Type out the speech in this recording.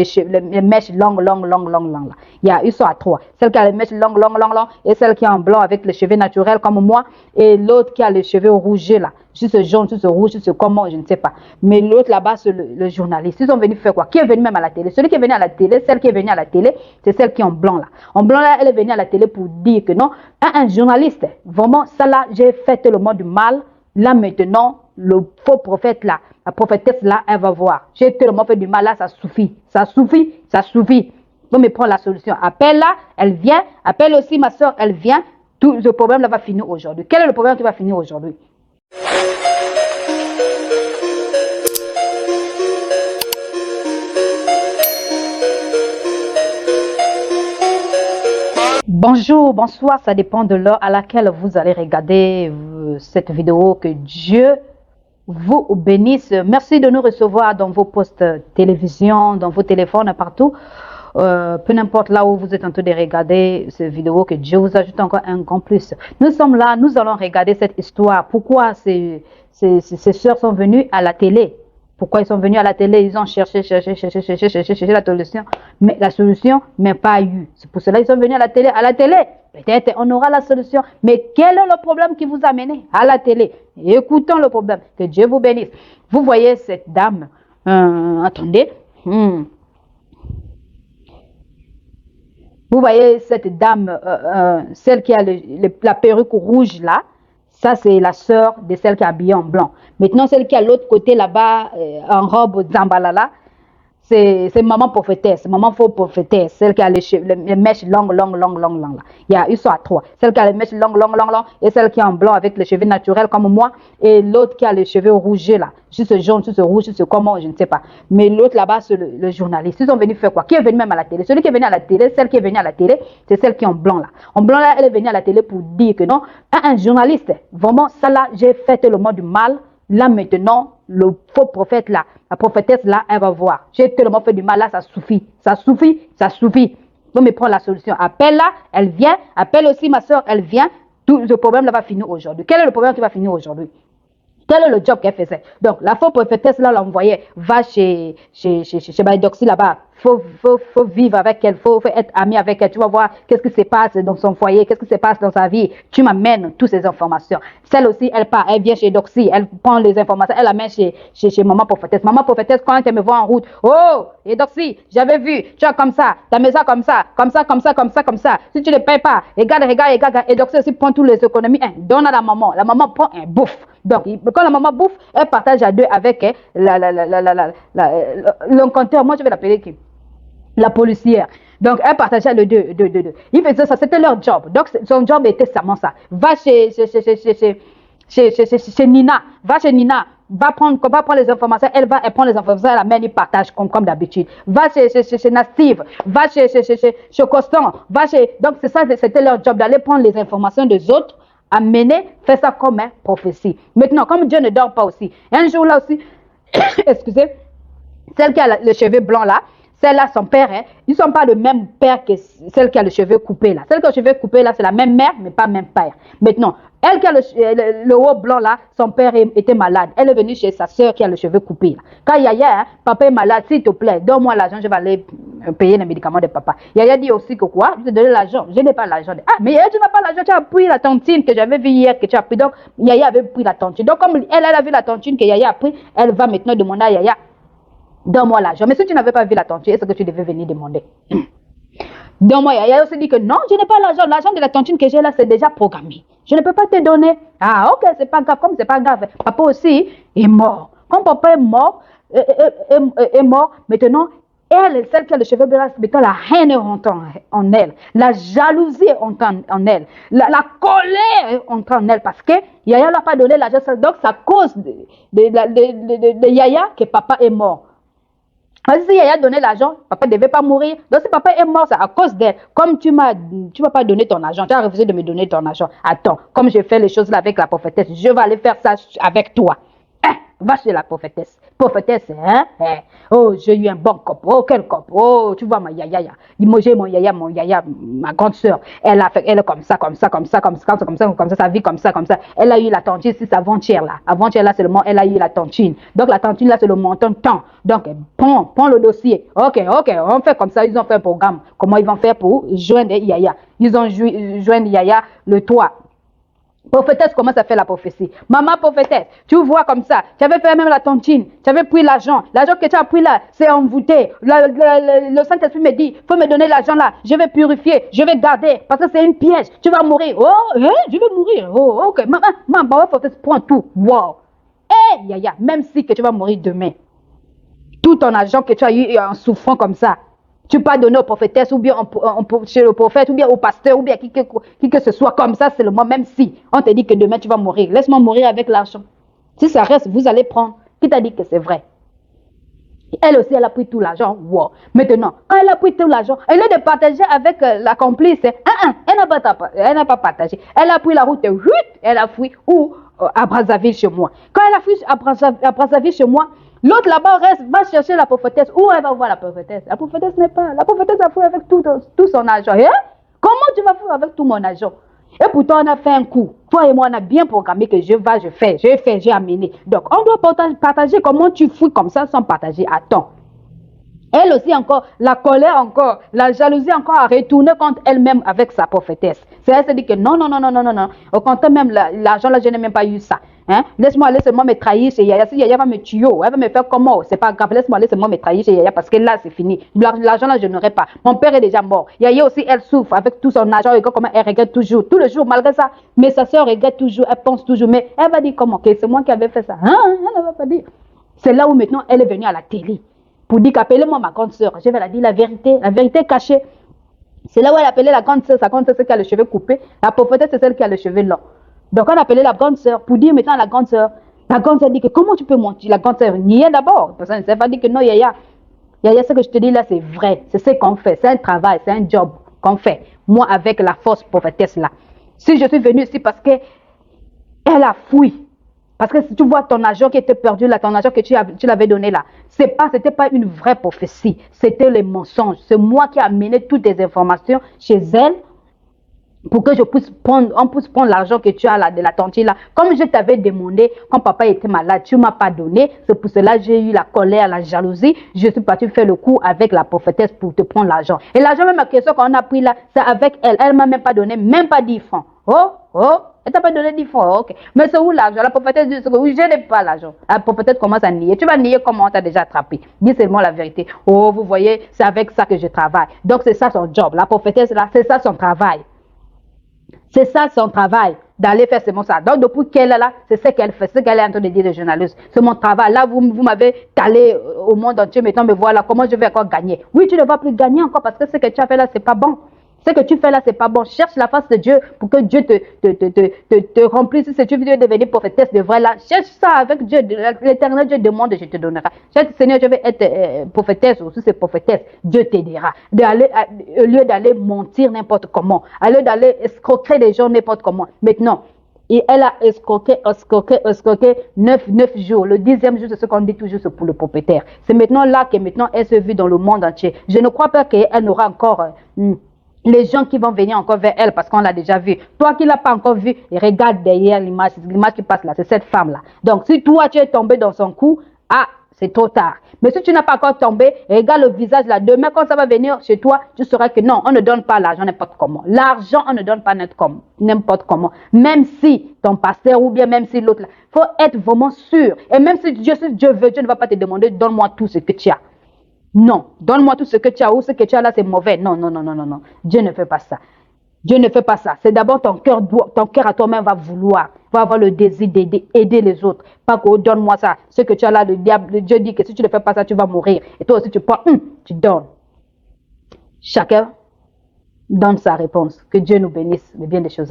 les mèches longues, longues, longues, longues, longues. Là. Ils sont à trois. Celle qui a les mèches longues, longues, longues, longues, et celle qui est en blanc avec les cheveux naturels comme moi, et l'autre qui a les cheveux rougés là. Juste jaune, juste rouge, juste comment, je ne sais pas. Mais l'autre là-bas, c'est le journaliste. Ils sont venus faire quoi? Qui est venu même à la télé? Celui qui est venu à la télé, celle qui est venue à la télé, c'est celle qui est en blanc là. En blanc là, elle est venue à la télé pour dire que non, un journaliste, vraiment, ça là, j'ai fait le monde du mal. Là maintenant, le faux prophète là, la prophétesse là, elle va voir. J'ai tellement fait du mal là, ça suffit. Ça suffit, ça suffit. Donc, mais prends la solution. Appelle là, elle vient. Appelle aussi ma soeur, elle vient. Tout le problème là va finir aujourd'hui. Quel est le problème qui va finir aujourd'hui? Bonjour, bonsoir, ça dépend de l'heure à laquelle vous allez regarder cette vidéo. Que Dieu vous bénisse. Merci de nous recevoir dans vos postes télévision, dans vos téléphones, partout. Peu importe là où vous êtes en train de regarder cette vidéo, que Dieu vous ajoute encore un grand plus. Nous sommes là, nous allons regarder cette histoire. Pourquoi ces sœurs sont venues à la télé? Pourquoi ils sont venus à la télé? Ils ont cherché la solution, mais pas eu. C'est pour cela qu'ils sont venus à la télé. À la télé, peut-être on aura la solution. Mais quel est le problème qui vous a mené à la télé? Écoutons le problème. Que Dieu vous bénisse. Vous voyez cette dame. Attendez. Vous voyez cette dame, celle qui a la perruque rouge là. Ça, c'est la sœur de celle qui est habillée en blanc. Maintenant, celle qui est à l'autre côté là-bas, en robe zambalala, c'est maman prophétesse, maman faux prophétesse, celle qui a les mèches longues, longues, longues, longues, longues. Ils sont à trois. Celle qui a les mèches longues, longues, longues, longues, et celle qui est en blanc avec les cheveux naturels comme moi, et l'autre qui a les cheveux rougés là, juste jaune, juste rouge, juste comment, je ne sais pas. Mais l'autre là-bas, c'est le journaliste. Ils sont venus faire quoi? Qui est venu même à la télé? Celui qui est venu à la télé, celle qui est venue à la télé, c'est celle qui est en blanc là. En blanc là, elle est venue à la télé pour dire que non, un journaliste, vraiment, ça là, j'ai fait le monde du mal. Là maintenant, le faux prophète là, la prophétesse là, elle va voir. J'ai tellement fait du mal là, ça suffit. Ça suffit, ça suffit. Donc, mais prends la solution. Appelle là, elle vient. Appelle aussi ma soeur, elle vient. Tout le problème là va finir aujourd'hui. Quel est le problème qui va finir aujourd'hui? Quel est le job qu'elle faisait? Donc, la faux prophétesse, là, l'envoyait, va chez Baïdoxy là-bas. Faut vivre avec elle, faut être ami avec elle. Tu vas voir qu'est-ce qui se passe dans son foyer, qu'est-ce qui se passe dans sa vie. Tu m'amènes toutes ces informations. Celle aussi, elle part, elle vient chez Doxy, elle prend les informations, elle amène chez maman prophétesse. Maman prophétesse, quand elle me voit en route, oh, et Doxy, j'avais vu, tu as comme ça, ta maison comme ça, comme ça, comme ça, comme ça, comme ça. Si tu ne payes pas, regarde, et Doxy aussi prend toutes les économies, donne à la maman prend un bouffe. Donc, quand la maman bouffe, elle partage à deux avec le compteur. Moi, je vais l'appeler qui? La policière. Donc, elle partageait le deux. Ils faisaient ça, c'était leur job. Donc, son job était seulement ça. Va chez Nina. Va chez Nina. Va prendre les informations. Elle prend les informations, elle amène, il partage comme d'habitude. Va chez Nastive. Va chez Coston. Donc, c'est ça, c'était leur job d'aller prendre les informations des autres. Amener, faire ça comme une prophétie. Maintenant, comme Dieu ne dort pas aussi, un jour là aussi, excusez, celle qui a le cheveu blanc là, celle-là, son père, hein, ils ne sont pas le même père que celle qui a le cheveu coupé là. Celle qui a le cheveu coupé là, c'est la même mère, mais pas le même père. Maintenant, elle qui a le haut blanc là, son père était malade. Elle est venue chez sa soeur qui a le cheveu coupé là. Quand Yaya, hein, papa est malade, s'il te plaît, donne-moi l'argent, je vais aller payer les médicaments de papa. Yaya dit aussi que quoi? Je te donne l'argent, je n'ai pas l'argent. Ah, mais Yaya, tu n'as pas l'argent, tu as pris la tontine que j'avais vue hier, que tu as pris. Donc, Yaya avait pris la tontine. Donc, comme elle a vu la tontine que Yaya a pris, elle va maintenant demander à Yaya, donne-moi l'argent. Mais si tu n'avais pas vu la tontine, est-ce que tu devais venir demander? Donne-moi. Yaya aussi dit que non, je n'ai pas l'argent. L'argent de la tontine que j'ai là, c'est déjà programmé. Je ne peux pas te donner. Ah, ok, c'est pas grave. Comme c'est pas grave, papa aussi est mort. Comme papa est mort, maintenant, elle, celle qui a le cheveu blanc, maintenant la haine rentre en elle. La jalousie entre en elle. La colère entre en elle parce que Yaya n'a pas donné l'argent. Donc, c'est à cause de Yaya que papa est mort. Si Yaya a donné l'argent, papa ne devait pas mourir. Donc si papa est mort, c'est à cause d'elle. Comme tu m'as pas donné ton argent, tu as refusé de me donner ton argent. Attends, comme je fais les choses là avec la prophétesse, je vais aller faire ça avec toi. Va chez la prophétesse. prophétesse, hein? Oh, j'ai eu un bon cop. Oh, quel cop. Oh, tu vois ma yaya. J'ai mon yaya, ma grande sœur. Elle a fait, elle est comme ça, comme ça, comme ça, comme ça, comme ça, comme ça, sa vie comme ça, comme ça. Elle a eu la tontine, c'est avant-hier là. Avant-hier là, c'est le moment, elle a eu la tontine. Donc la tontine là, c'est le montant de temps. Donc, prends le dossier. Ok, on fait comme ça. Ils ont fait un programme. Comment ils vont faire pour joindre yaya? Ils ont joindre yaya le toit. Prophétesse commence à faire la prophétie. Maman prophétesse, tu vois comme ça. Tu avais fait même la tontine. Tu avais pris l'argent. L'argent que tu as pris là, c'est envoûté. Le Saint-Esprit me dit, faut me donner l'argent là. Je vais purifier. Je vais garder. Parce que c'est une piège. Tu vas mourir. Oh, je vais mourir. Oh, ok. Maman, prophétesse, prends tout. Wow. Yaya, même si que tu vas mourir demain. Tout ton argent que tu as eu en souffrant comme ça. Tu peux pas donner aux prophétesses, ou bien chez le prophète, ou bien au pasteur, ou bien qui que ce soit comme ça seulement, même si on te dit que demain tu vas mourir. Laisse-moi mourir avec l'argent. Si ça reste, vous allez prendre. Qui t'a dit que c'est vrai? Elle aussi, elle a pris tout l'argent. Wow. Maintenant, quand elle a pris tout l'argent, elle est de partager avec la complice. Elle n'a pas partagé. Elle a pris la route, elle a fui à Brazzaville chez moi. Quand elle a fui à Brazzaville chez moi, l'autre là-bas va chercher la prophétesse. Où elle va voir la prophétesse? La prophétesse n'est pas. La prophétesse a fui avec tout son argent. Comment tu vas faire avec tout mon argent? Et pourtant, on a fait un coup. Toi et moi, on a bien programmé que je fais, j'ai amené. Donc, on doit partager. Comment tu fouilles comme ça sans partager? Attends. Elle aussi encore, la colère encore, la jalousie encore a retourné contre elle-même avec sa prophétesse. C'est elle qui se dit que non. Au contraire même, l'argent là, je n'ai même pas eu ça. Hein? Laisse-moi aller seulement me trahir chez Yaya. Si Yaya va me tuer, elle va me faire comment? C'est pas grave, laisse-moi aller seulement me trahir chez Yaya parce que là, c'est fini. L'argent là, je n'aurai pas. Mon père est déjà mort. Yaya aussi, elle souffre avec tout son argent. Et comment elle regrette toujours. Tout le jour, malgré ça. Mais sa soeur regrette toujours, elle pense toujours. Mais elle va dire comment? Que c'est moi qui avais fait ça. Elle ne va pas dire. C'est là où maintenant, elle est venue à la télé. Pour dire qu'appelez-moi ma grande sœur. Je vais la dire la vérité cachée. C'est là où elle appelait la grande sœur. Sa grande sœur, c'est celle qui a le cheveu coupé. La prophétesse, c'est celle qui a le cheveu long. Donc, on appelait la grande sœur pour dire maintenant à la grande sœur. La grande sœur dit que comment tu peux mentir? La grande sœur niait d'abord. Parce qu'elle ne pas dit que non, Yaya, ce que je te dis là, c'est vrai. C'est ce qu'on fait. C'est un travail, c'est un job qu'on fait. Moi, avec la force prophétesse là. Si je suis venue ici parce qu'elle a fui. Parce que si tu vois ton argent qui était perdu là, ton argent que tu l'avais donné là, c'était pas une vraie prophétie, c'était les mensonges. C'est moi qui ai amené toutes les informations chez elle pour que on puisse prendre l'argent que tu as là, de la tontine là. Comme je t'avais demandé, quand papa était malade, tu ne m'as pas donné. C'est pour cela que j'ai eu la colère, la jalousie. Je suis partie faire le coup avec la prophétesse pour te prendre l'argent. Et l'argent, même la question qu'on a pris là, c'est avec elle. Elle ne m'a même pas donné, même pas 10 francs. Elle t'a pas donné 10 francs, ok. Mais c'est où l'argent? La prophétesse dit, oui, je n'ai pas l'argent. La prophétesse commence à nier. Tu vas nier comment on t'a déjà attrapé. Dis seulement la vérité. Oh, vous voyez, c'est avec ça que je travaille. Donc c'est ça son job. La prophétesse là, c'est ça son travail. C'est ça son travail, d'aller faire seulement ça. Donc, depuis qu'elle est là, c'est ce qu'elle fait, c'est ce qu'elle est en train de dire aux journalistes. C'est mon travail. Là, vous m'avez talé au monde entier, maintenant me voilà, comment je vais encore gagner? Oui, tu ne vas plus gagner encore parce que ce que tu as fait là, c'est pas bon. Ce que tu fais là, c'est pas bon. Cherche la face de Dieu pour que Dieu te remplisse. Si tu veux devenir prophétesse de vrai là, cherche ça avec Dieu. L'éternel Dieu demande et je te donnerai. Cherche, Seigneur, je vais être prophétesse ou si c'est prophétesse, Dieu t'aidera. Au lieu d'aller mentir n'importe comment, au lieu d'aller escroquer les gens n'importe comment. Maintenant, et elle a escroqué 9 jours. Le 10e jour, c'est ce qu'on dit toujours, c'est pour le propriétaire. C'est maintenant là que maintenant elle se vit dans le monde entier. Je ne crois pas qu'elle n'aura encore les gens qui vont venir encore vers elle parce qu'on l'a déjà vu. Toi qui ne l'as pas encore vu, regarde derrière l'image qui passe là, c'est cette femme-là. Donc, si toi tu es tombé dans son coup, c'est trop tard. Mais si tu n'as pas encore tombé, regarde le visage là. Demain, quand ça va venir chez toi, tu sauras que non, on ne donne pas l'argent n'importe comment. L'argent, on ne donne pas n'importe comment. Même si ton pasteur ou bien même si l'autre là, il faut être vraiment sûr. Et même si Dieu veut, Dieu ne va pas te demander, donne-moi tout ce que tu as. Non, donne-moi tout ce que tu as ou ce que tu as là, c'est mauvais. Non. Dieu ne fait pas ça. Dieu ne fait pas ça. C'est d'abord ton cœur à toi-même va avoir le désir d'aider les autres. Pas que donne-moi ça. Ce que tu as là, le Dieu dit que si tu ne fais pas ça, tu vas mourir. Et toi aussi, tu prends, tu donnes. Chacun donne sa réponse. Que Dieu nous bénisse de bien des choses.